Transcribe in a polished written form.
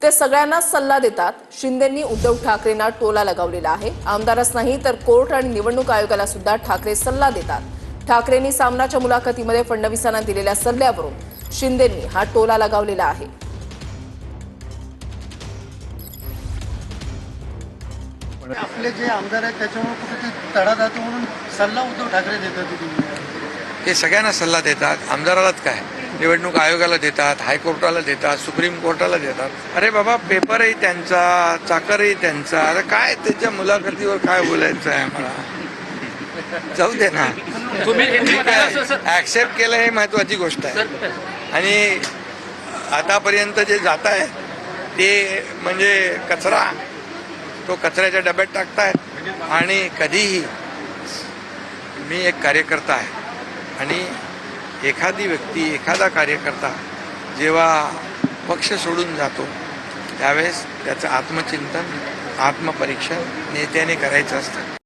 ते सगळ्यांना सल्ला देतात। शिंदेंनी उद्धव ठाकरेंना टोला लगावलेला आहे। आमदारच नाही तर कोर्ट आणि निवडणूक आयोगाला सुद्धा ठाकरे सल्ला देतात। ठाकरेंनी सामनाच्या मुलाखतीमध्ये फडणवीसांना दिलेल्या सल्ल्यावरून शिंदेंनी हा टोला लगावलेला आहे। आपले जे आमदार आहेत त्याच्यामुळे कुठेतरी तडा जातो म्हणून सल्ला उद्धव ठाकरे देतात। हे सगळ्यांना सल्ला देतात। आमदारालाच काय, निवडणूक आयोगाला देतात, हायकोर्टाला देतात, सुप्रीम कोर्टाला देतात। अरे बाबा, पेपरही त्यांचा, चाकरही त्यांचा। अरे काय त्याच्या मुलाखतीवर काय बोलायचं आहे आम्हाला? जाऊ दे ना, तुम्ही ऍक्सेप्ट केलं हे महत्वाची गोष्ट आहे। आणि आतापर्यंत जे जात आहे ते म्हणजे कचरा, तो कचऱ्याच्या डब्यात टाकतायत। आणि कधीही मी एक कार्यकर्ता आहे आणि एखादी व्यक्ती, एखादा कार्यकर्ता जेव्हा पक्ष सोडून जातो त्यावेळेस त्याचं आत्मचिंतन, आत्मपरीक्षण नेत्याने करायचं असतं।